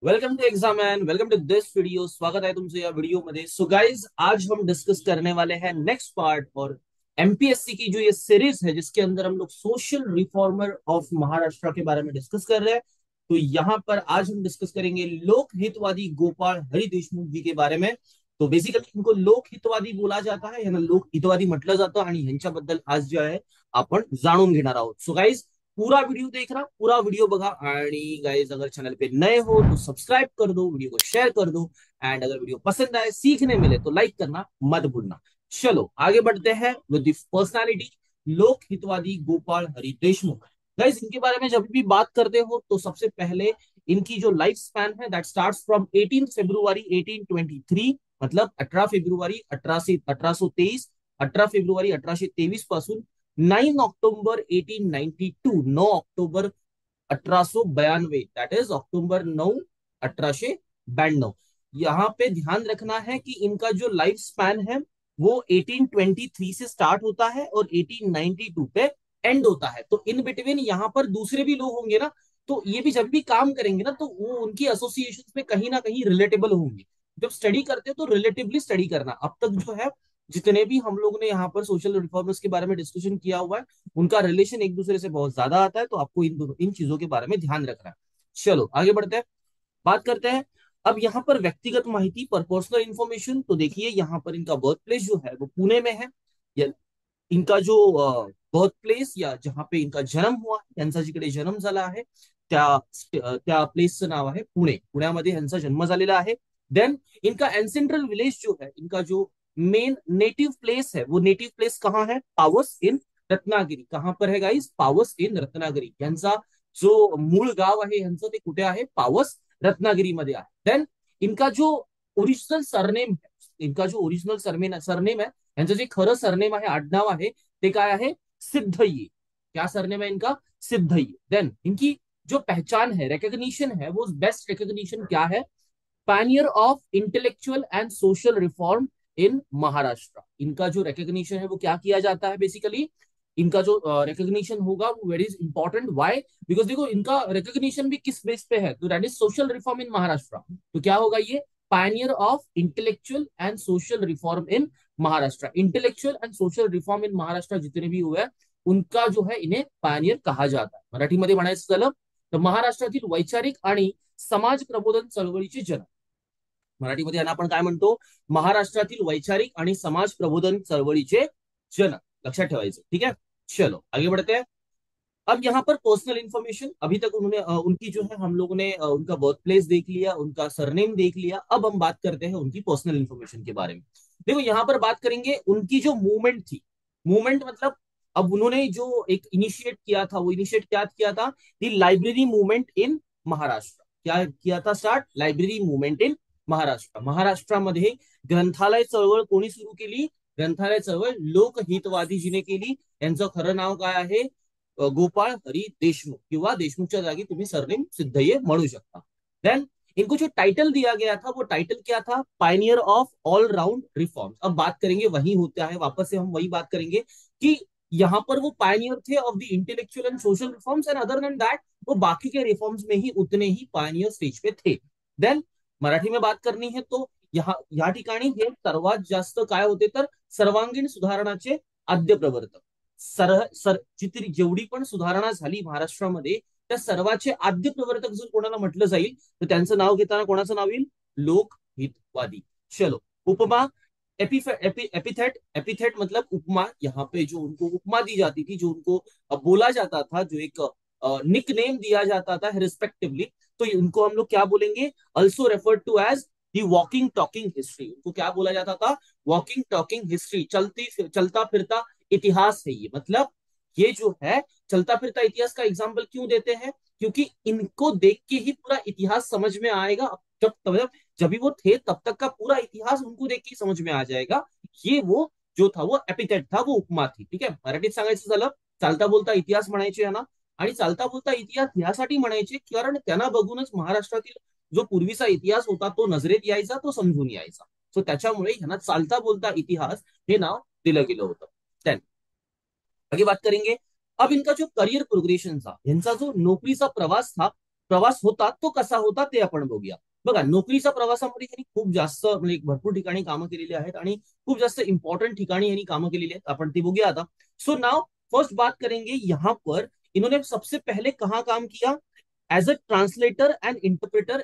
Welcome to exam and welcome to this video. स्वागत है तुमसे या वीडियो मध्ये। सो गाइज, आज हम डिस्कस करने वाले हैं नेक्स्ट पार्ट और एमपीएससी की जो ये सीरीज है जिसके अंदर हम लोग सोशल रिफॉर्मर ऑफ महाराष्ट्र के बारे में डिस्कस कर रहे हैं। तो यहाँ पर आज हम डिस्कस करेंगे लोक हितवादी गोपाळ हरी देशमुख जी के बारे में। तो बेसिकली इनको लोक हितवादी बोला जाता है, यांना लोक हितवादी म्हटलं जातं आणि ह्यांच्याबद्दल आज जे आहे आपण जाणून घेणार आहोत। सो गाइज, पूरा वीडियो देखना, पूरा वीडियो बघा। आणि गाइस, अगर चैनल पे नए हो तो सब्सक्राइब कर दो, वीडियो को शेयर कर दो एंड अगर वीडियो पसंद आए, सीखने मिले तो लाइक करना मत भूलना। चलो आगे बढ़ते हैं विद द पर्सनालिटी लोक हितवादी गोपाळ हरी देशमुख। गाइस, इनके बारे में जब भी बात करते हो तो सबसे पहले इनकी जो लाइफ स्पैन है दैट स्टार्ट्स फ्रॉम 18 फेब्रुवरी 1823, मतलब 18 फेब्रुवरी 1823, 18 फेब्रुवरी 1823 पासून 9 ऑक्टोबर 1892, 9 ऑक्टोबर 1892, दैट इज अक्टूबर 9 1892। यहाँ पे ध्यान रखना है कि इनका जो लाइफ स्पैन है वो 1823 से स्टार्ट होता है और 1892 पे एंड होता है। तो इन बिटवीन यहाँ पर दूसरे भी लोग होंगे ना, तो ये भी जब भी काम करेंगे ना तो वो उनकी एसोसिएशन में कहीं ना कहीं रिलेटेबल होंगे। जब स्टडी करते हो तो रिलेटिवली स्टडी करना। अब तक जो है जितने भी हम लोग ने यहाँ पर सोशल रिफॉर्मर्स के बारे में डिस्कशन किया हुआ है उनका रिलेशन एक दूसरे से बहुत ज्यादा आता है, तो आपको इन चीजों के बारे में ध्यान रखना है। चलो आगे बढ़ते हैं, बात करते हैं। अब यहाँ पर व्यक्तिगत माहिती पर पर्सनल इन्फॉर्मेशन। तो देखिए यहाँ पर इनका बर्थ प्लेस जो है वो पुणे में है। या इनका जो बर्थ प्लेस या जहाँ पे इनका जन्म हुआ, यांचा जिकडे जन्म झाला आहे त्या प्लेसचं नाव आहे पुणे। पुण्यामध्ये यांचा जन्म झालेला आहे। देन इनका एनसेंट्रल विलेज जो है, इनका जो मेन नेटिव प्लेस है वो नेटिव प्लेस कहाँ है? पावस इन रत्नागिरी। कहाँ पर है गाइस? पावस इन रत्नागिरी। यांचा जो मूळ गाव आहे यांचं ते कुठे आहे? पावस रत्नागिरीमध्ये आहे। देन इनका जो ओरिजिनल सरनेम है, इनका जो ओरिजिनल सरनेम है, यांचं जे खरं सरनेम आहे, आडनाव आहे, ते काय आहे? सिद्धय्ये। क्या सरनेम है इनका? सिद्धय्ये। देन इनकी जो पहचान है, रिकग्निशन है, वो बेस्ट रिकग्निशन क्या है? Pioneer of intellectual and social reform in Maharashtra. इनका जो रिकग्निशन है वो क्या किया जाता है? बेसिकली इनका जो रिकग्निशन होगा वो वेरी इंपॉर्टेंट। वाई? बिकॉज देखो इनका रिकग्निशन भी किस बेस पे है, तो that is social reform in Maharashtra. तो क्या होगा ये? Pioneer of intellectual and social reform in Maharashtra. Intellectual and social reform in Maharashtra जितने भी हुए हैं उनका जो है इन्हें पायनियर कहा जाता है। मराठीमध्ये म्हणायचं झालं तर महाराष्ट्रातील वैचारिक आणि समाज प्रबोधन चळवळीचे जनक। मराठीमध्ये यांना आपण काय म्हणतो? महाराष्ट्रातील वैचारिक आणि समाज प्रबोधन चळवळीचे जनक। लक्षात ठेवायचं, ठीक है। चलो आगे बढ़ते हैं। अब यहाँ पर पर्सनल इंफॉर्मेशन, अभी तक उन्होंने उनकी जो है हम लोगों ने उनका बर्थ प्लेस देख लिया, उनका सरनेम देख लिया। अब हम बात करते हैं उनकी पर्सनल इंफॉर्मेशन के बारे में। देखो यहाँ पर बात करेंगे उनकी जो मूवमेंट थी। मूवमेंट मतलब अब उन्होंने जो एक इनिशिएट किया था, वो इनिशिएट क्या किया था? दी लाइब्रेरी मूवमेंट इन महाराष्ट्र। क्या किया था start? Library movement in Maharashtra. महाराष्ट्रामध्ये ग्रंथालय चळवळ कोणी सुरू केली? ग्रंथालय चळवळ लोकहितवादीजीने केली। यांचं खरं नाव काय आहे? गोपाळ हरी देशमुख, किंवा देशमुखच्या जागी तुम्ही सरनेम सिद्धय्ये म्हणू शकता। देन इनको जो टाइटल दिया गया था वो टाइटल क्या था? Pioneer of all round reforms. अब बात करेंगे, वही होता है, वापस से हम वही बात करेंगे कि यहाँ पर वो पायनियर थे of the intellectual and social reforms, and other than that वो बाकी के रिफॉर्म्स में ही उतने ही पायनियर स्टेज पे थे। देन मराठी में बात करनी है तो यहाँ या ठिकाणी हे सर्वात जास्त काय होते तर सर्वांगीण सुधारणाचे आद्य प्रवर्तक। जेवढी पण सुधारणा झाली महाराष्ट्रामध्ये त्या सर्वाचे आद्य प्रवर्तक जर कोणाला म्हटलं जाईल तर त्यांचं नाव घेताना कोणाचं नाव येईल? लोकहितवादी। चलो उपमा, एपिथेट। एपिथेट मतलब उपमा। यहाँ पे जो उनको उपमा दी जाती थी, जो उनको बोला जाता था, जो एक निक नेम दिया जाता था रिस्पेक्टिवली, तो उनको हम लोग क्या बोलेंगे? Also referred to as the walking talking history. उनको क्या बोला जाता था? Walking talking history. चलता फिरता इतिहास है ये। मतलब ये जो है चलता फिरता इतिहास का एग्जाम्पल क्यों देते हैं? क्योंकि इनको देख के ही पूरा इतिहास समझ में आएगा। जब तब जब भी वो थे तब तक का पूरा इतिहास उनको देख के समझ में आ जाएगा। ये वो जो था वो एपिथेट था, वो उपमा थी, ठीक है। मराठीत सांगायचं झालं, चालता बोलता इतिहास म्हणायचे यांना। आणि चालता बोलता इतिहास यासाठी म्हणायचे कारण त्यांना बघूनच महाराष्ट्रातील जो पूर्वीचा इतिहास होता तो नजरेत यायचा, तो समजून यायचा। सो त्याच्यामुळे ह्यांना चालता बोलता इतिहास हे नाव दिलं गेलं होतं। देन आगे बात करेंगे। अब इनका जो करियर प्रोग्रेशन था, इनका जो नौकरीचा प्रवास था प्रवास होता तो कसा होता ते आपण बघूया. बघा, नोकरीच्या प्रवासामध्ये यांनी खूप जास्त म्हणजे भरपूर ठिकाणी कामं केलेली आहेत आणि खूप जास्त इंपॉर्टंट ठिकाणी यांनी कामं केलेली आहेत. आपण ती बघूया आता. सो नाउ फर्स्ट बात करेंगे यहाँ पर इन्होंने सबसे पहले कहाँ काम किया? As a translator and interpreter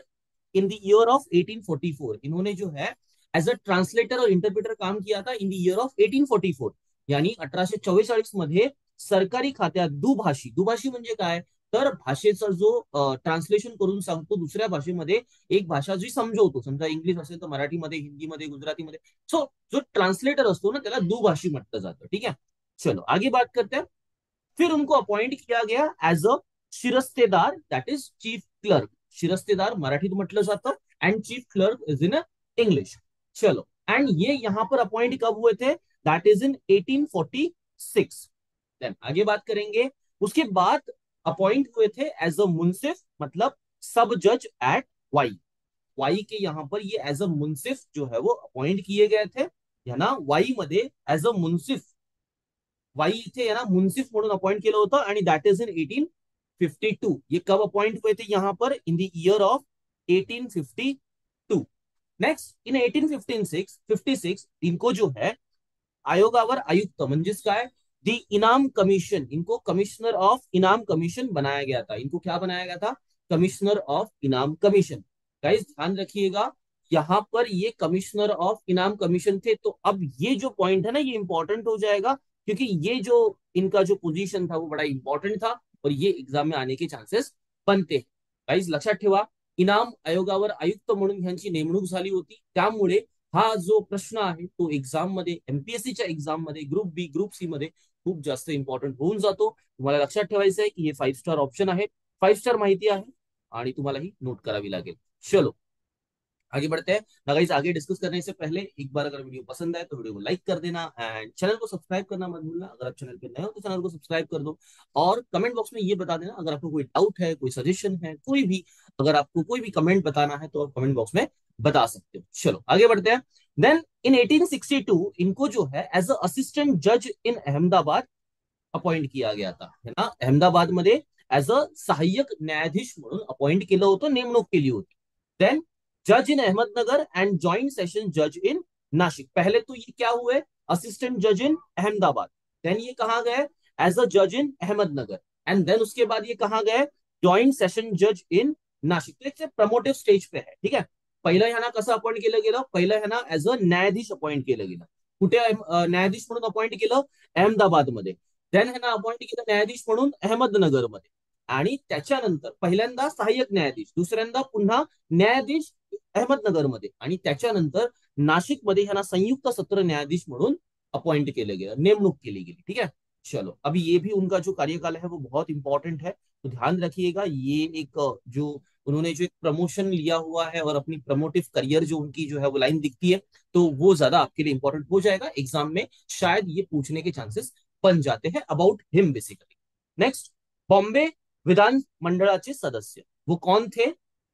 in the year of 1844. इन्होंने जो है एज अ ट्रांसलेटर और इंटरप्रेटर काम किया था इन द ईयर ऑफ 1844. यानी 1844 मध्ये सरकारी खात्यात दुभाषी म्हणजे काय, तर भाषेचा जो ट्रान्सलेशन करून सांगतो दुसऱ्या भाषेमध्ये, एक भाषा जी समजवतो, समजा इंग्लिश असेल तर मराठीमध्ये, हिंदीमध्ये, गुजरातीमध्ये. सो जो ट्रांसलेटर असतो ना त्याला दुभाषी म्हटलं जातं. ठीक है, चलो आगे बात करते हैं. फिर उनको अपॉइंट किया गया एज अ शिरस्तेदार, दैट इज चीफ क्लर्क. शिरस्तेदार मराठीत म्हटलं जातं and chief clerk is in English. चलो, एंड ये यहां पर अपॉइंट कब हुए थे? That is in 1846. देन आगे बात करेंगे. उसके बाद अपॉइंट हुए थे एज अ मुंसिफ, मतलब सब जज एट वाई. वाई के यहाँ पर ये एज अ मुंसिफ जो है वो अपॉइंट किए गए थे, है ना. वाई मध्ये एज अ मुंसिफ, वाई इथे ना मुंसिफ म्हणून अपॉइंट केलं होतं आणि दॅट इज इन 1852. ये कब अपॉइंट हुए थे यहाँ पर? In the year of 1852. Next, in 1856 इनको जो है आयोगावर आयुक्त म्हणजेच काय, दी इनाम कमीशन, इनको कमिश्नर ऑफ इनाम कमीशन बनाया गया था. इनको क्या बनाया गया था? कमिश्नर ऑफ इनाम कमीशन. गाइस ध्यान रखिएगा, यहां पर ये कमिश्नर ऑफ इनाम कमीशन थे. तो अब ये जो पॉइंट है ना, ये इंपॉर्टेंट हो जाएगा, क्योंकि ये जो इनका जो पोजीशन था वो बड़ा इंपॉर्टेंट था और ये एग्जाम में आने के चान्सेस बनते हैं. गाइस लक्षात ठेवा, इनाम आयोगावर आयुक्त म्हणून ह्यांची नेमणूक झाली होती. त्यामुळे हा जो प्रश्न आहे तो एक्झाम मध्ये, एमपीएससीच्या एक्झाम मध्ये, ग्रुप बी, ग्रुप सी मध्ये खूप जास्त इंपॉर्टंट होऊन जातो. तुम्हाला लक्षात ठेवायचं आहे की हे 5 स्टार ऑप्शन आहे, 5 स्टार माहिती आहे आणि तुम्हाला ही नोट करावी लागेल. चलो आगे बढ़ते हैं ना गाइस. आगे डिस्कस करने से पहले एक बार अगर वीडियो पसंद आए तो वीडियो को लाइक कर देना एंड चैनल को सब्सक्राइब करना मत भूलना. अगर आप चैनल पे नए हो तो चैनल को सब्सक्राइब कर दो और कमेंट बॉक्स में ये बता देना अगर आपको कोई डाउट है, कोई सजेशन है, कोई भी, अगर आपको कोई भी कमेंट बताना है तो आप कमेंट बॉक्स में बता सकते हो. चलो आगे बढ़ते हैं. देन इन 1862 इनको जो है एज अ असिस्टेंट जज इन अहमदाबाद अपॉइंट किया गया था, है ना. अहमदाबाद मध्ये एज अ सहाय्यक न्यायाधीश म्हणून अपॉइंट केलं होतं, नेमणूक केली होती. देन जज इन अहमदनगर एंड जॉइंट सेशन जज इन नासिक. पहले तो ये क्या हुए? असिस्टेंट जज इन अहमदाबाद. देन ये कहाँ गए? एज अ जज इन अहमदनगर. एंड देन उसके बाद ये कहाँ गए? जॉइंट सेशन जज इन नाशिक. तो एक प्रमोटिव स्टेज पे है. ठीक है, पहिलं ह्यांना कसं अपॉइंट केलं गेलं? पहिलं ह्यांना एज अ न्यायाधीश अपॉइंट केलं गेलं. कुठे न्यायाधीश म्हणून अपॉइंट केलं? अहमदाबादमध्ये. देन ह्यांना अपॉइंट केलं न्यायाधीश म्हणून अहमदनगरमध्ये आणि त्याच्यानंतर पहिल्यांदा सहाय्यक न्यायाधीश, दुसऱ्यांदा पुन्हा न्यायाधीश अहमदनगरमध्ये आणि त्याच्यानंतर नाशिकमध्ये ह्यांना संयुक्त सत्र न्यायाधीश म्हणून अपॉइंट केलं गेलं, नेमणूक केली गेली. ठीक है, चलो अभी ये भी उनका जो कार्यकाल है वो बहुत इंपॉर्टेंट है, तो ध्यान रखिएगा. ये एक जो उन्होंने जो एक प्रमोशन लिया हुआ है और अपनी प्रमोटिव करियर जो उनकी जो है वो लाइन दिखती है, तो वो ज्यादा आपके लिए इंपॉर्टेंट हो जाएगा. एग्जाम में शायद ये पूछने के चांसेस बन जाते हैं about him basically. Next, Bombay विधान मंडळाचे सदस्य, वो कौन थे?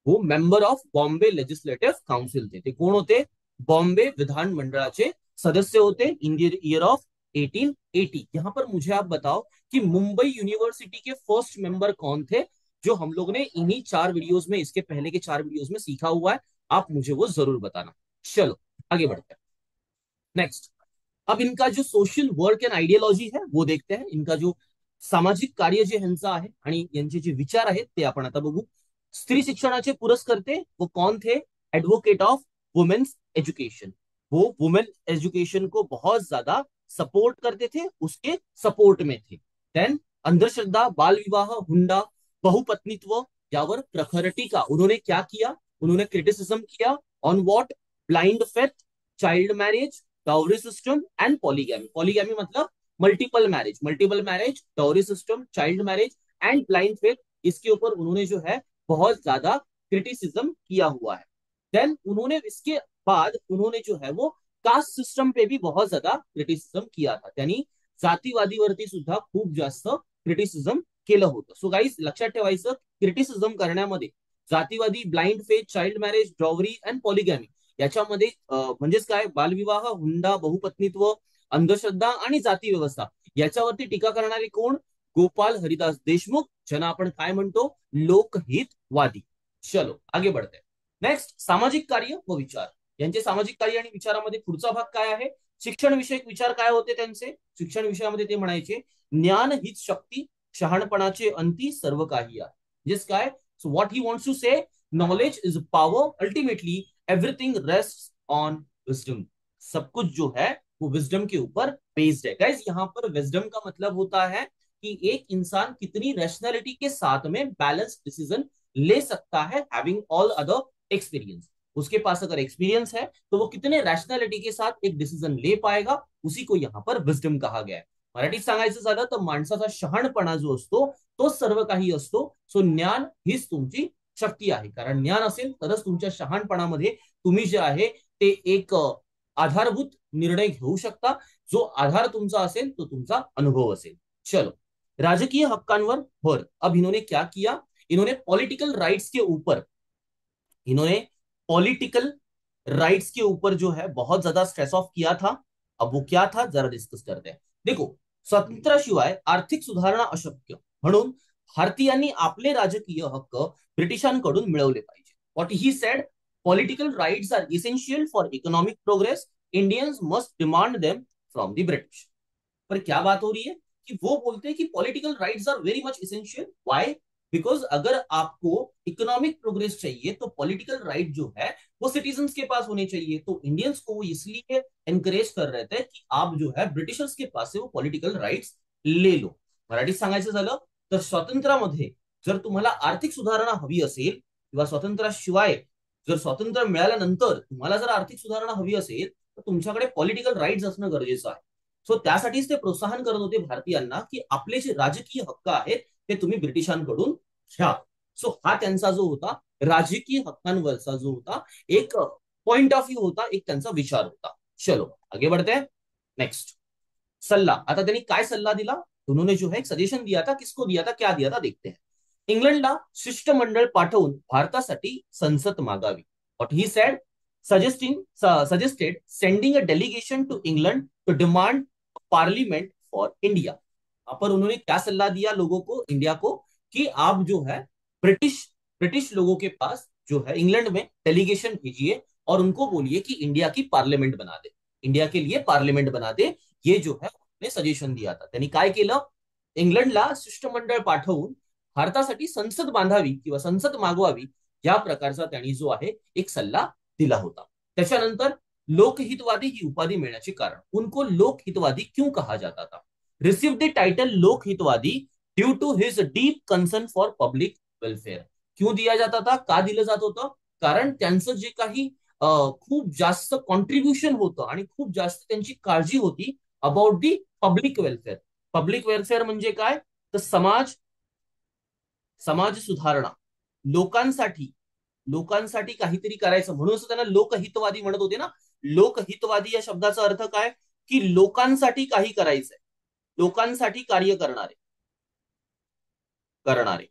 वो member of Bombay legislative council थे. ते कोण होते? बॉम्बे विधान मंडळाचे सदस्य होते इन द ईयर ऑफ 1880. यहां पर मुझे आप बताओ कि मुंबई यूनिवर्सिटी के फर्स्ट मेंबर कौन थे, जो हम लोग ने इन्हीं 4 वीडियोस में, इसके पहले के 4 वीडियोस में सीखा हुआ है. आप मुझे वो जरूर बताना. चलो आगे बढ़ते हैं. नेक्स्ट, अब इनका जो सोशल वर्क एंड आयडियोलॉजी है वो देखते हैं. इनका जो सामाजिक कार्य जे ह्यांचं आहे आणि यांचे जे विचार आहेत ते आपण आता बघू. स्त्री शिक्षणाचे पुरस्कर्ते वो कौन थे? Advocate of women's education. वो वुमेन एजुकेशन को बहुत ज्यादा सपोर्ट करते थे, उसके सपोर्ट में थे. देन अंधश्रद्धा, बाल विवाह, हुंडा, बहुपत्नीत्व यावर प्रखर टीका. उन्होंने क्या किया? उन्होंने क्रिटिसिज्म किया on what? Blind faith, child marriage, dowry system and polygamy. Polygamy मतलब multiple marriage, dowry system, child marriage and blind faith. इसके ऊपर उन्होंने जो है बहुत ज्यादा क्रिटिसिज्म किया हुआ है. देन उन्होंने इसके बाद उन्होंने जो है वो कास्ट सिस्टम पे भी बहुत ज्यादा क्रिटिसिज्म किया था. त्यांनी जातीवादीवरती सुद्धा खूप जास्त क्रिटिसिज्म केलं होतं. सो गाईज लक्षात ठेवायचं, क्रिटिसिज्म करण्यामध्ये जातीवादी, blind faith, child marriage, dowry and polygamy याच्यामध्ये म्हणजेच काय, बालविवाह, हुंडा, बहुपत्नीत्व, अंधश्रद्धा आणि जाती व्यवस्था याच्यावरती टीका करणारे कोण? गोपाल हरिदास देशमुख, ज्यांना आपण काय म्हणतो, लोकहितवादी. चलो आगे बढ़ते हैं. नेक्स्ट, सामाजिक कार्य व विचार. यांचे सामाजिक कार्य आणि विचारामध्ये पुढचा भाग काय आहे, शिक्षण विषयक विचार काय होते त्यांचे. शिक्षण विषयामध्ये ते म्हणायचे, ज्ञान हीच शक्ती, शहाणपणाचे अंती सर्व काही आहे. जस काय, so what he wants to say, knowledge is power, ultimately everything rest on wisdom. सब कुछ जो है वो विजडम के ऊपर बेस्ड है. गाइस यहाँ पर विजडम का मतलब होता है कि एक इंसान कितनी रैशनैलिटी के साथ में बैलेंस डिसीजन ले सकता है, हैविंग ऑल अदर एक्सपीरियंस. उसके पास अगर एक्सपीरियंस है तो वो कितने रैशनैलिटी के साथ एक डिसिजन ले पाएगा, उसी को यहाँ पर विजडम कहा गया है. मराठीत सांगायचं झालं तर माणसाचा शहाणपणा जो असतो तो सर्व काही असतो. सो ज्ञान हीच तुमची शक्ती आहे, कारण ज्ञान असेल तरच तुमच्या शहाणपणामध्ये तुम्ही जे आहे ते एक आधारभूत निर्णय घेऊ शकता. जो आधार तुमचा असेल तो तुमचा अनुभव असेल. चलो, राजकीय हक्कांवर भर. अब इन्होंने क्या किया, इन्होंने पॉलिटिकल राइट्स के ऊपर, इन्होंने पॉलिटिकल राइट्स के ऊपर जो है बहुत ज्यादा स्ट्रेस ऑफ किया था. अब वो क्या था जरा डिस्कस करते हैं. देखो, स्वातंत्र्याशिवाय आर्थिक सुधारणा अशक्य, म्हणून भारतीयांनी आपले राजकीय हक्क ब्रिटिशांकडून मिळवले पाहिजे. What he said, political rights are essential for economic progress, Indians must demand them from the British. पर क्या बात हो रही है कि वो बोलते हैं कि political rights are very much essential. Why, because अगर आपको इकोनॉमिक प्रोग्रेस चाहिए तो पॉलिटिकल राइट जो है वो सिटीजन्स के पास होने चाहिए. तो इंडियंस को वो इसलिए एनकरेज कर रहे थे कि आप जो है ब्रिटिशर्स के पास से वो पॉलिटिकल राइट्स ले लो. मराठीत सांगायचं झालं तर स्वातंत्र्यामध्ये जर तुम्हाला आर्थिक सुधारणा हवी असेल किंवा स्वातंत्र्याशिवाय जर स्वातंत्र्य मिळाल्यानंतर तुम्हाला जर आर्थिक सुधारणा हवी असेल तर तुमच्याकडे पॉलिटिकल राइट्स असणं गरजेचं आहे. सो त्यासाठीच ते प्रोत्साहन करत होते भारतीयांना की आपले जे राजकीय हक्क आहेत ते तुम्ही ब्रिटिशांकडून घ्या. सो हा त्यांचा जो होता राजकीय हक्कांवरचा जो होता एक पॉइंट ऑफ व्ह्यू होता, एक त्यांचा विचार होता. चलो आगे बढ़ते हैं. नेक्स्ट, सल्ला. आता त्यांनी काय सल्ला दिला, उन्होंने जो है एक सजेशन दिया था. किसको दिया था, क्या दिया था, देखते हैं. इंग्लंडला शिष्टमंडळ पाठवून भारतासाठी संसद मागावी. What he said, suggested sending a delegation to England to demand parliament for India. पर उन्होंने क्या सलाह दिया लोगों को, इंडिया को, कि आप जो है ब्रिटिश ब्रिटिश लोगों के पास जो है इंग्लैंड में डेलीगेशन भेजिए और उनको बोलिए कि इंडिया की पार्लियामेंट बना दे, इंडिया के लिए पार्लियामेंट बना दे. ये जो है उन्होंने सजेशन दिया था. त्यांनी काय केलं, इंग्लंडला शिष्टमंडळ पाठवून भारतासाठी संसद बांधावी किंवा संसद मागवावी या प्रकारचा त्यांनी जो आहे एक सल्ला दिला होता. त्याच्यानंतर लोकहितवादी ही उपाधि मिळण्याचे कारण, उनको लोकहितवादी क्यों कहा जाता था. Receive the title Lokhitwadi due to his deep concern for public welfare. क्यों दिया जाता था, का दिलं जात होतं, कारण त्यांचं जे काही खूप जास्त कॉन्ट्रीब्युशन होतं आणि खूप जास्त त्यांची काळजी होती about the public welfare. Public welfare म्हणजे काय, तर समाज सुधारणा, लोकांसाठी लोकांसाठी काहीतरी करायचं, म्हणून त्यांना लोकहितवादी म्हणत होते ना. लोकहितवादी या शब्दाचा अर्थ काय, की लोकांसाठी काही करायचंय, लोकांसाठी कार्य करणारे करणारे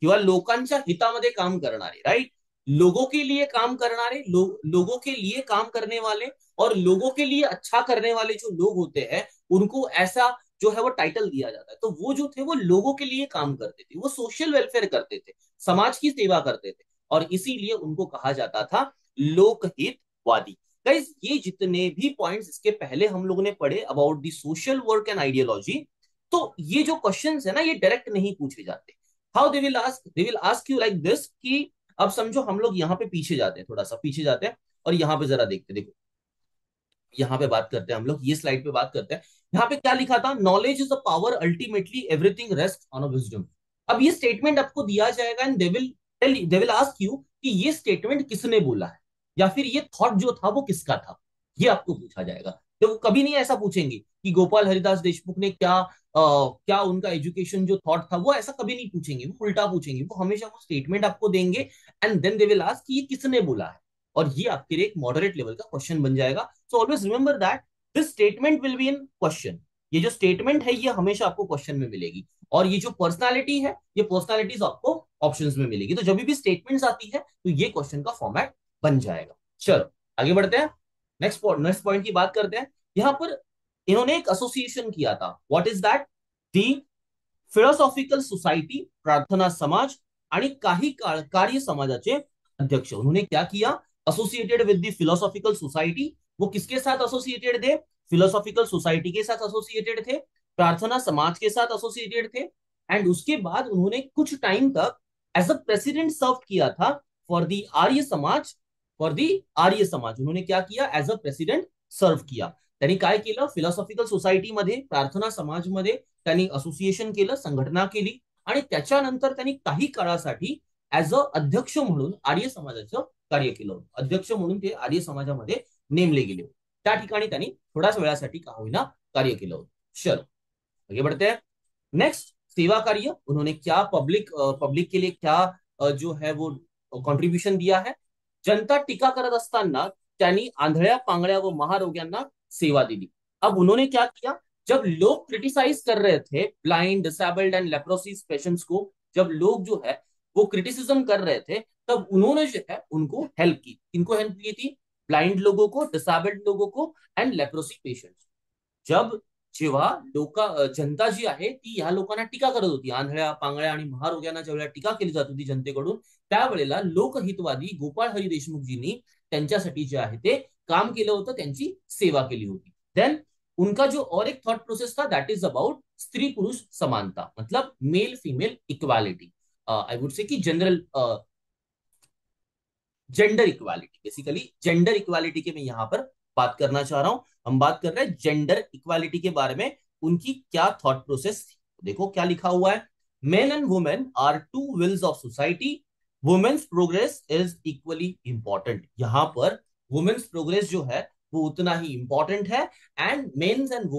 किंवा लोकांच्या हितामध्ये काम करणारे. राइट, लोगों के लिए काम करनारे, लोगों के लिए काम करने वाले और लोगों के लिए अच्छा करने वाले जो लोग होते हैं उनको ऐसा जो है वो टाइटल दिया जाता है. तो वो जो थे वो लोगों के लिए काम करते थे, वो सोशल वेलफेयर करते थे, समाज की सेवा करते थे, और इसीलिए उनको कहा जाता था लोकहितवादी. गाइस, ये जितने भी पॉइंट्स इसके पहले हम लोगों ने पढ़े about the social work and ideology, तो ये जो क्वेश्चंस है ना ये डायरेक्ट नहीं पूछे जाते. How they will ask you like this कि अब समझो हम लोग यहाँ पे पीछे जाते हैं, थोड़ा सा पीछे जाते हैं और यहाँ पे जरा देखते, देखो यहाँ पे बात करते हैं हम लोग, ये स्लाइड पे बात करते हैं. यहाँ पे क्या लिखा था, knowledge is a power, ultimately everything rest on a wisdom. अब ये स्टेटमेंट आपको दिया जाएगा and they will ask you कि ये स्टेटमेंट किसने बोला है, या फिर ये थॉट जो था वो किसका था, ये आपको पूछा जाएगा. तो वो कभी नहीं ऐसा पूछेंगे कि गोपाल हरिदास देशमुख ने क्या उनका एजुकेशन जो थॉट था, वो ऐसा कभी नहीं पूछेंगे, वो उल्टा पूछेंगे. वो हमेशा वो स्टेटमेंट आपको देंगे and then they will ask कि ये किसने बोला है, और ये आपके लिए एक मॉडरेट लेवल का क्वेश्चन बन जाएगा. So always remember that this statement will be in question. ये जो स्टेटमेंट है ये हमेशा आपको क्वेश्चन में मिलेगी, और ये जो पर्सनालिटी है ये पर्सनालिटीज आपको ऑप्शंस में मिलेगी. तो जब भी स्टेटमेंट्स आती है तो ये क्वेश्चन का फॉर्मेट बन जाएगा. चलो आगे बढ़ते हैं, नेक्स्ट पॉइंट की बात करते हैं. यहां पर इन्होंने एक एसोसिएशन किया था. What is that, the philosophical society, प्रार्थना समाज आणि काही काळ कार्य समाजाचे अध्यक्ष। उन्होंने क्या किया, associated with the philosophical society, वो किसके साथ एसोसिएटेड थे, फिलोसॉफिकल सोसाइटी के साथ एसोसिएटेड थे, प्रार्थना समाज के साथ एसोसिएटेड थे, एंड उसके बाद उन्होंने कुछ टाइम तक एज अ प्रेसिडेंट सर्व किया था for the Arya Samaj, for the Arya Samaj. उन्होंने क्या किया, एज अ प्रेसिडेंट सर्व किया। त्यांनी काय केलं, फिलॉसॉफिकल सोसायटीमध्ये, प्रार्थना समाजमध्ये त्यांनी असोसिएशन केलं, संघटना केली, आणि त्याच्यानंतर त्यांनी काही काळासाठी ऍज अ अध्यक्ष म्हणून आर्य समाजाचं कार्य केलं होतं। अध्यक्ष म्हणून ते आर्य समाजामध्ये नेमले गेले होते। त्या ठिकाणी त्यांनी थोड्याच वेळासाठी का होईना कार्य केलं होतं। चलो आगे बढ़ते हैं। नेक्स्ट, सेवा कार्य। उन्होंने क्या पब्लिक के लिए क्या जो है वो कॉन्ट्रीब्यूशन दिया है। जनता टीका करत असताना त्यांनी आंधळ्या पांगळ्या व महारोग्यांना सेवा दिली। अब उन्होंने क्या किया, जब लोग क्रिटिसाइज कर रहे थे ब्लाइंड, डिसेबल्ड एंड लेप्रोसिस पेशेंट्स को, जब लोग जो है वो क्रिटिसिज्म कर रहे थे, तब उन्होंने जो है उनको हेल्प की। इनको हेल्प की थी, ब्लाइंड लोगों को, डिसेबल्ड लोगों को एंड लेप्रोसी पेशेंट्स। जब जेव्हा जनता जी आहे ती ह्या लोकांना टीका करत होती, आंधळ्या पांगळ्या आणि महारोग्यांना ज्यावेळेला टीका केली जात होती जनतेकडून, त्यावेळेला लोकहितवादी गोपाळ हरी देशमुखजींनी त्यांच्यासाठी जे आहे ते काम केलं होतं, त्यांची सेवा केली होती। देन उनका जो और एक थॉट प्रोसेस था, दैट इज अबाउट स्त्री पुरुष समानता, मतलब male female equality, I would say कि general gender equality, basically gender equality के मैं यहाँ पर बात करना चाह रहा हूं। हम बात कर रहे हैं जेंडर इक्वालिटी के बारे में, उनकी क्या थॉट प्रोसेस थी। देखो क्या लिखा हुआ है, men and women are two wheels of society, women's progress is equally important. यहां पर वुमेन्स प्रोग्रेस जो है वो उतना ही इंपॉर्टेंट है, एंड मेन एंड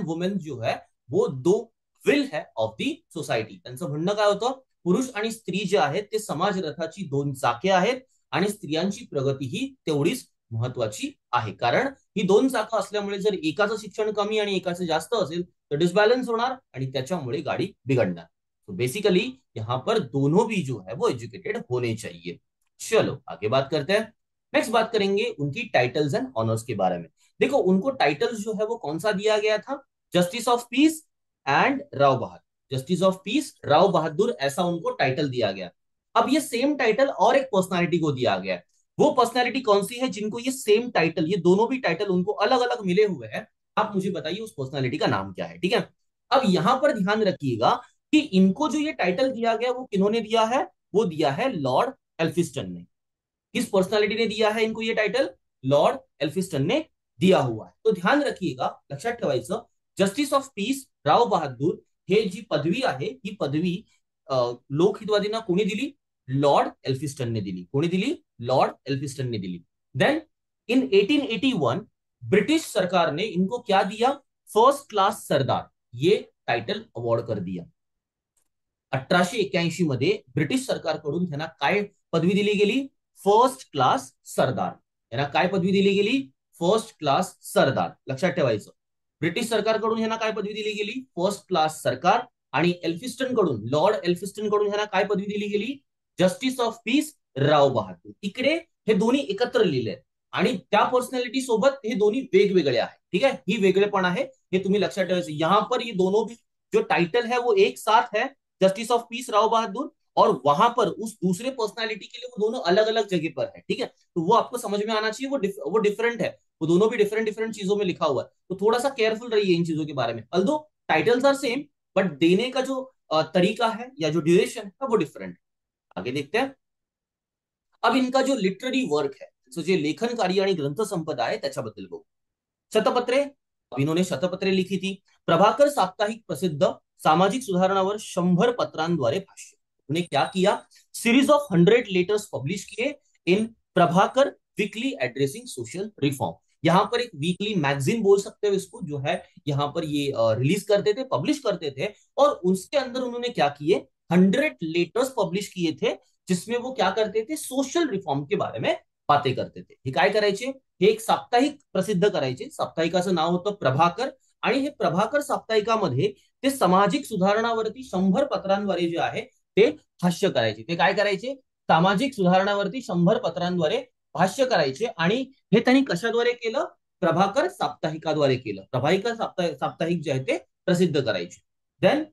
वुमेन जो है वो दो विल है ऑफ दी सोसायटी। त्यांचं म्हणणं काय होतं, पुरुष आणि स्त्री जे आहेत ते समाज रथाची दोन चाके आहेत, आणि स्त्रियांची प्रगती ही तेवढीच महत्वाची आहे। कारण ही दोन चाकं असल्यामुळे जर एकाचं शिक्षण कमी आणि एकाचं जास्त असेल तर डिसबॅलन्स होणार आणि त्याच्यामुळे गाडी बिघडणार। तो बेसिकली यहाँ पर दोनों भी जो है वो एजुकेटेड होने चाहिए। चलो आगे बात करते हैं। नेक्स्ट बात करेंगे उनकी टाइटल्स एंड ऑनर्स के बारे में। देखो उनको टाइटल्स जो है वो कौन सा दिया गया था, justice of peace and Rao Bahadur, justice of peace Rao Bahadur, ऐसा उनको टाइटल दिया गया। अब ये सेम टाइटल और एक पर्सनालिटी को दिया गया है। वो पर्सनालिटी कौन सी है जिनको ये सेम टाइटल, ये दोनों भी टाइटल उनको अलग अलग मिले हुए हैं, आप मुझे बताइए उस पर्सनालिटी का नाम क्या है। ठीक है, अब यहां पर ध्यान रखिएगा कि इनको जो ये टाइटल दिया गया वो किन्होंने दिया है, वो दिया है लॉर्ड एल्फिस्टन ने। किस पर्सनालिटी ने दिया है इनको ये टाइटल, लॉर्ड एल्फिस्टन ने दिया हुआ है। तो ध्यान रखिएगा, लक्षात ठेवायचं, justice of peace Rao Bahadur हे जी पदवी आहे ही पदवी लोकहितवादींना कोणी दिली, लॉर्ड एल्फिस्टन ने दिली। कोणी दिली, लॉर्ड एल्फिस्टन ने दिली। देन इन 1881 ब्रिटिश सरकार ने इनको क्या दिया, फर्स्ट क्लास सरदार, ये टाइटल अवॉर्ड कर दिया। 1881 मध्ये ब्रिटिश सरकारकडून त्यांना काय पदवी दिली गेली, फर्स्ट क्लास सरदार। यांना काय पदवी दिली गेली, फर्स्ट क्लास सरदार, लक्षात ठेवायचं। ब्रिटिश सरकारकडून यांना काय पदवी दिली गेली, फर्स्ट क्लास सरकार, आणि एल्फिस्टन कडून, लॉर्ड एल्फिस्टन कडून यांना काय पदवी दिली गेली, justice of peace Rao Bahadur. इकडे हे दोन्ही एकत्र लिहिले आणि त्या पर्सनॅलिटी सोबत हे दोन्ही वेगवेगळे आहेत। ठीक है, ही वेगळेपण आहे, हे तुम्ही लक्षात ठेवायचं। यहां पर ये दोनों भी जो टाइटल है वो एक साथ है, जस्टिस ऑफ पीस राव बहादुर, और वहां पर उस दूसरे पर्सनालिटी के लिए वो दोनों अलग अलग जगह पर है। ठीक है, तो वो आपको समझ में आना चाहिए, वो डिफरेंट है, वो दोनों भी डिफरेंट डिफरेंट चीजों में लिखा हुआ है। तो थोड़ा सा केयरफुल रहिए इन चीजों के बारे में। Although titles are same, but देने का जो तरीका है या जो ड्यूरेशन है वो डिफरेंट है। आगे देखते हैं। अब इनका जो लिटररी वर्क है, तो जो लेखन कार्य आणि ग्रंथ संपदा आहे त्याच्याबद्दल बघू। शतपत्रे, इन्होंने शतपत्रे लिखी थी। प्रभाकर साप्ताहिक प्रसिद्ध सामाजिक सुधारणावर 100 पत्रांद्वारे भाष्य। उन्हें क्या किया, सीरीज ऑफ 100 लेटर्स पब्लिश किए in Prabhakar weekly addressing social reform. यहाँ पर एक वीकली मैगजीन बोल सकते हो इसको, जो है यहाँ पर ये रिलीज करते थे, पब्लिश करते थे, और उसके अंदर उन्होंने क्या किए, 100 लेटर्स पब्लिश किए थे, जिसमें वो क्या करते थे, सोशल रिफॉर्म के बारे में बातें करते थे। हे काय करायचे, हे एक साप्ताहिक प्रसिद्ध करायचे। साप्ताहिकाचं नाव होतं प्रभाकर, आणि हे प्रभाकर साप्ताहिकामध्ये ते सामाजिक सुधारणावरती 100 पत्रांद्वारे जे आहे ते भाष्य करायचे। ते काय करायचे, सामाजिक सुधारणावरती 100 पत्रांद्वारे भाष्य करायचे, आणि हे त्यांनी कशाद्वारे केलं, प्रभाकर साप्ताहिकाद्वारे केलं। प्रभाकर साप्ताहिक जे आहे ते प्रसिद्ध करायचे। देन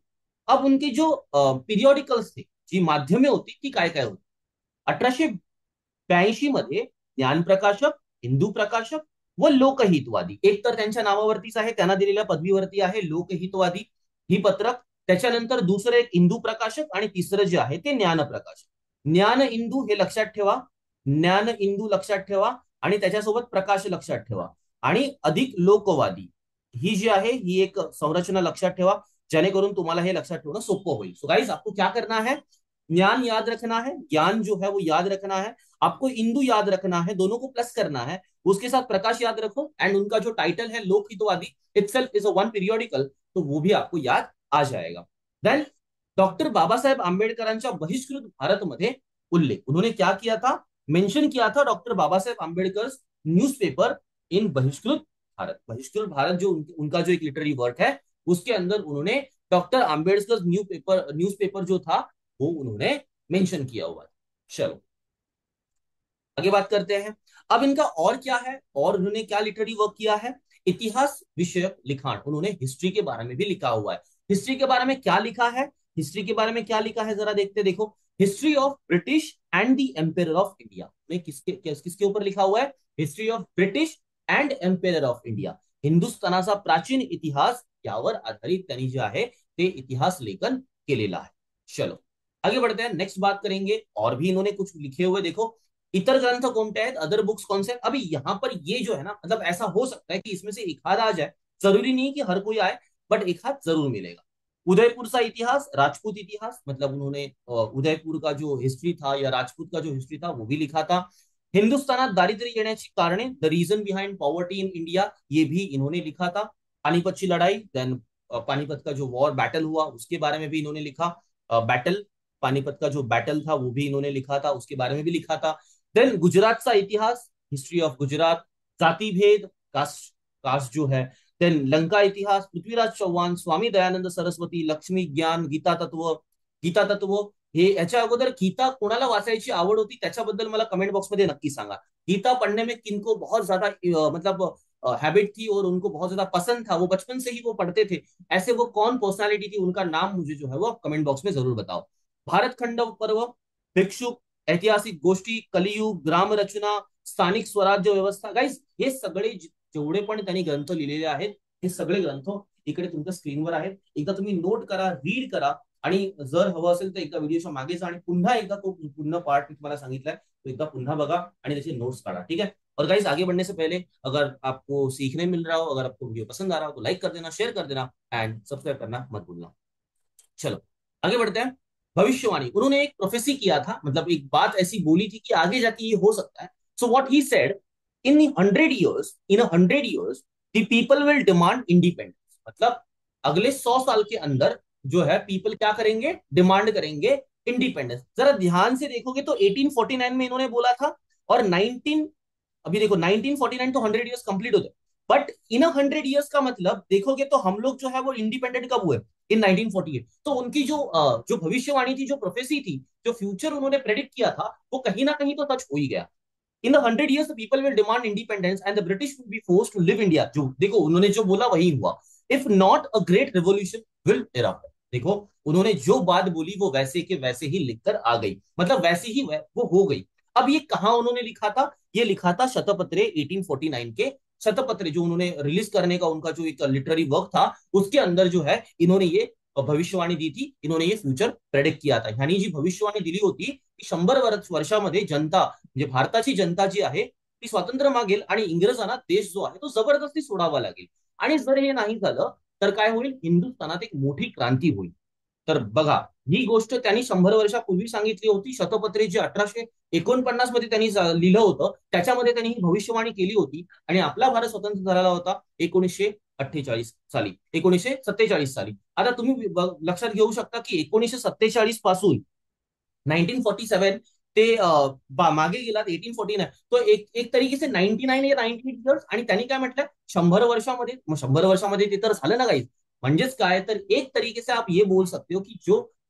अब उनकी जो पिरियॉडिकल्स थे, जी माध्यमे होती ती काय काय होती. 1882 मध्ये ज्ञानप्रकाशक, हिंदू प्रकाशक व लोकहितवादी, एक तर त्यांच्या नावावरतीच आहे, त्यांना दिलेल्या पदवीवरती आहे लोकहितवादी ही पत्रक. त्याच्यानंतर दुसरं एक हिंदू प्रकाशक आणि तिसरं जे आहे ते ज्ञान प्रकाशक. ज्ञान हिंदू हे लक्षात ठेवा, ज्ञान हिंदू लक्षात ठेवा आणि त्याच्यासोबत प्रकाश लक्षात ठेवा. आणि अधिक लोकवादी ही जी आहे ही एक संरचना लक्षात ठेवा, जेणेकरून तुम्हाला हे लक्षात ठेवणं सोपं होईल. सो गाइस, आपको क्या करना है, ज्ञान याद रखना है, ज्ञान जो है वो याद रखना है, आपको इंदु याद रखना है, दोनों को प्लस करना है, उसके साथ प्रकाश याद रखो, एंड उनका जो टाइटल है Lokhitwadi itself is a one periodical, तो वो भी आपको याद आ जाएगा. देन डॉक्टर बाबासाहेब आंबेडकरांच्या बहिष्कृत भारतमध्ये उल्लेख, उन्होंने क्या किया था, मेंशन किया था डॉक्टर बाबासाहेब आंबेडकर न्यूज़पेपर इन बहिष्कृत भारत. बहिष्कृत भारत जो उनका जो एक लिटरेरी वर्क है, उसके अंदर उन्होंने डॉक्टर आंबेडकर न्यूज़पेपर जो था वो उन्होंने मेंशन किया हुआ है. चलो आगे बात करते हैं. अब इनका और क्या है, और उन्होंने क्या लिटरेरी वर्क किया है, इतिहास विषयक लिखाण, उन्होंने हिस्ट्री के बारे में भी लिखा हुआ है. हिस्ट्री के बारे में क्या लिखा है, हिस्ट्री के बारे में क्या लिखा है जरा देखते, देखो. History of British and the empire of India ने किसके ऊपर लिखा हुआ है, history of British and empire of India, हिंदुस्थानाचा प्राचीन इतिहास यावर आधारित त्यांनी जे आहे ते इतिहास लेखन केलेला आहे. चलो आगे बढ़ते हैं, नेक्स्ट बात करेंगे. और भी इन्होंने कुछ लिखे हुए, देखो इतर ग्रंथ कोणते आहेत, अदर बुक्स कौन से. अभी यहाँ पर ये जो है ना, मतलब ऐसा हो सकता है कि इसमें से एक आध आ जाए, जरूरी नहीं कि हर कोई आए, बट एक हाथ जरूर मिलेगा. उदयपुर सा इतिहास, राजपूत इतिहास, मतलब उन्होंने उदयपुर का जो हिस्ट्री था या राजपूत का जो हिस्ट्री था वो भी लिखा था. हिंदुस्थानात दारिद्र्य येण्याची कारणे, the reason behind poverty in India, ये भी इन्होंने लिखा था. पानीपत की लड़ाई, देन पानीपत का जो वॉर बैटल हुआ उसके बारे में भी इन्होंने लिखा. बैटल, पानीपत का जो बैटल था वो भी इन्होंने लिखा था, उसके बारे में भी लिखा था. देन गुजरातचा इतिहास, हिस्ट्री ऑफ गुजरात, जाति भेद, कास्ट, कास्ट जो है. देन लंका इतिहास, पृथ्वीराज चव्हाण, स्वामी दयानंद सरस्वती, लक्ष्मी ज्ञान, गीता तत्व, गीता तत्व. हे याच्या अगोदर गीता कोणाला वाचायची आवड होती त्याच्याबद्दल मला कमेंट बॉक्स मध्ये नक्की सांगा. गीता पढ़ने में किनको बहुत ज्यादा मतलब हैबिट थी और उनको बहुत ज्यादा पसंद था, वो बचपन से ही वो पढ़ते थे, ऐसे वो कौन पर्सनालिटी थी, उनका नाम मुझे जो है वो कमेंट बॉक्स में जरूर बताओ. भारत खंड पर्व, भिक्षुक, ऐतिहासिक गोष्टी, कलियुग, ग्राम रचना, स्थानिक स्वराज्य व्यवस्था. गाइस हे सगळे जेवढे पण त्यांनी ग्रंथ लिहिलेले आहेत, हे सगळे ग्रंथ इकडे तुमच्या स्क्रीनवर आहेत. एकदा तुम्ही नोट करा, रीड करा, आणि जर हवं असेल तर एकदा व्हिडिओच्या मागे जा आणि पुन्हा एकदा तो पूर्ण पार्ट मी तुम्हाला सांगितलाय तो एकदा पुन्हा बघा आणि त्याचे नोट्स काढा. ठीक है. और गाइस आगे बढ़ने से पहले अगर आपको सीखने मिल रहा हो, अगर आपको वीडियो पसंद आ रहा हो तो लाइक कर देना, शेयर कर देना एंड सब्सक्राइब करना मत भूलना. चलो आगे बढ़ते हैं. भविष्यवाणी, उन्होंने एक प्रोफेसी किया था, मतलब एक बात ऐसी बोली थी कि आगे जाके ये हो सकता है. So what he said, in 100 years, in 100 years the people will demand independence, मतलब अगले 100 साल के अंदर जो है पीपल क्या करेंगे, डिमांड करेंगे इंडिपेंडेंस. जरा ध्यान से देखोगे तो 1849 में इन्होंने बोला था, और 19, अभी देखो 1949 तो 100 years कंप्लीट होते, बट इन 100 years का मतलब देखोगे तो हम लोग जो है वो इंडिपेंडेंट कब हुए, इन 1948. तो उनकी जो भविष्यवाणी थी, जो प्रोफेसी थी, जो फ्यूचर उन्होंने प्रेडिक्ट किया था, वो कहीं ना कहीं तो सच हो ही गया. In 100 years people will demand independence and the British will be forced to leave India. जो देखो उन्होंने जो बोला वही हुआ. If not a great revolution will erupt. देखो उन्होंने जो बात बोली वो वैसे के वैसे ही लिखकर आ गई, मतलब वैसे ही वो हो गई. अब ये कहा उन्होंने लिखा था, ये लिखा था शतपत्रे 1849 के शतपत्रे जो उन्होंने रिलीज करने का उनका जो एक लिटरेरी वर्क था, उसके अंदर जो है इन्होंने ये भविष्यवाणी दी थी, इन्होंने ये फ्युचर प्रेडिक्ट किया था. यानी जी भविष्यवाणी दिली होती की 100 वर्षामध्ये जनता, म्हणजे भारताची जनता जी आहे ती स्वातंत्र्य मागेल आणि इंग्रजांना देश जो आहे तो जबरदस्ती सोडावा लागेल, आणि जर हे नाही झालं तर काय होईल, हिंदुस्थानात एक मोठी क्रांती होईल. तर बघा ही गोष्ट त्यांनी 100 वर्षापूर्वी सांगितली होती. शतपत्रे जे 1849 मध्ये त्यांनी लिहिलं होतं त्याच्यामध्ये त्यांनी ही भविष्यवाणी केली होती, आणि आपला भारत स्वतंत्र झालेला होता 1948 साली, 1947 साली. आता तुम्ही लक्षात घेऊ शकता की 1947 पासून 1947 ते मागे गेलात 1849, तो एक तरीके से 99 या 98 years. आणि त्यांनी काय म्हटलं, 100 वर्षामध्ये, मग 100 वर्षामध्ये ते तर झालं ना काही. म्हणजेच काय तर एक तरीके से आप ये बोल सकते हो की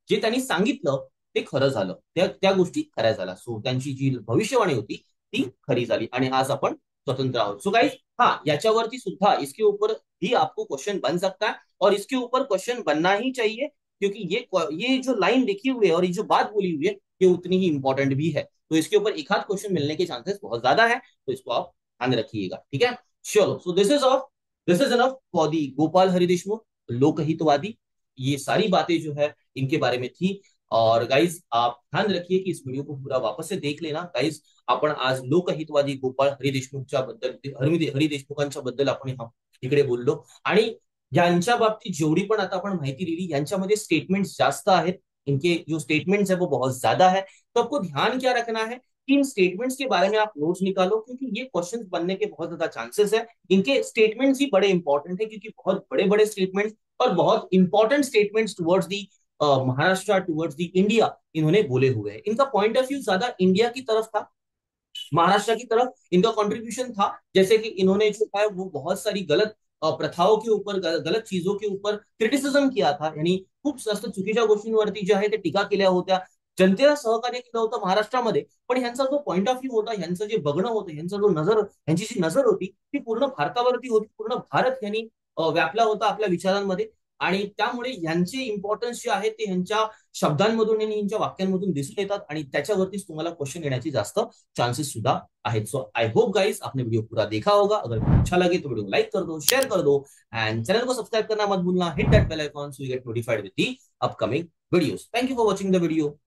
जे त्यांनी सांगितलं ते खरं झालं, त्या गोष्टी खऱ्या झाल्या. सो त्यांची जी भविष्यवाणी होती ती खरी झाली आणि आज आपण स्वतंत्र आहोत. सो गाइस, हाँ याच्यावरती सुद्धा इसके ऊपर भी आपको क्वेश्चन बन सकता है, और इसके ऊपर क्वेश्चन बनना ही चाहिए. क्योंकि ये जो लाइन लिखी हुई है और ये जो बात बोली हुई है ये उतनी ही इंपॉर्टेंट भी है। तो इसके ऊपर एक आध क्वेश्चन मिलने के चांसेस बहुत ज्यादा है, तो इसको आप ध्यान रखिएगा, ठीक है। चलो, so this is enough for the Gopal Hari Deshmukh Lokhitwadi. ये सारी बातें जो है इनके बारे में थी। और गाइज आप ध्यान रखिए की इस व्हिडिओ को पूरा वापस से देख लेना गाइज। आपण आज लोकहितवादी गोपाळ हरी देशमुखच्या बद्दल हरी देशमुखांच्या बद्दल आपण इकडे बोललो। आणि यांच्या बाबतीत जेवढी पण आता आपण माहिती दिली यांच्यामध्ये स्टेटमेंट्स जास्त आहेत, इनके जो स्टेटमेंट्स है वो बहुत ज्यादा है। तो आपको ध्यान क्या रखना है कि इन स्टेटमेंट्स के बारे में आप नोट्स निकालो, क्योंकि ये क्वेश्चंस बनने के बहुत ज्यादा चांसेस है। इनके स्टेटमेंट्स ही बड़े इंपॉर्टेंट है, क्योंकि बहुत बड़े बड़े स्टेटमेंट्स और बहुत important statements towards the Maharashtra, towards the India इन्होंने बोले हुए हैं। इनका पॉइंट ऑफ व्यू ज्यादा इंडिया की तरफ था, महाराष्ट्र की तरफ इनका कंट्रीब्यूशन था। जैसे कि इन्होंने जो है वो बहुत सारी गलत प्रथाओं के ऊपर, गलत चीजों के ऊपर क्रिटिसिझम किया था, यांनी खूप जास्त चुकीच्या गोष्टींवरती जे आहे ते टीका केल्या होत्या। जनतेला सहकार्य केलं होतं महाराष्ट्रामध्ये, पण ह्यांचा जो पॉइंट ऑफ व्ह्यू होता, ह्यांचं जे बघणं होतं, ह्यांची जी नजर होती ती पूर्ण भारतावरती होती। पूर्ण भारत यांनी व्यापला होता आपल्या विचारांमध्ये। आणि त्यामुळे यांचे इम्पॉर्टन्स जे आहे ते ह्यांच्या शब्दांमधून आणि ह्यांच्या वाक्यांमधून दिसून येतात, आणि त्याच्यावरतीच तुम्हाला क्वेश्चन येण्याची जास्त चांसेस सुधा आहेत। सो आई होप गाइस आपने वीडियो पूरा देखा होगा। अगर अच्छा लगे तो वीडियो को लाइक कर दो, शेयर कर दो, एंड चैनल को सब्सक्राइब करना मत भूलना। Hit that bell icon so you get notified with the upcoming videos. Thank you for watching the video.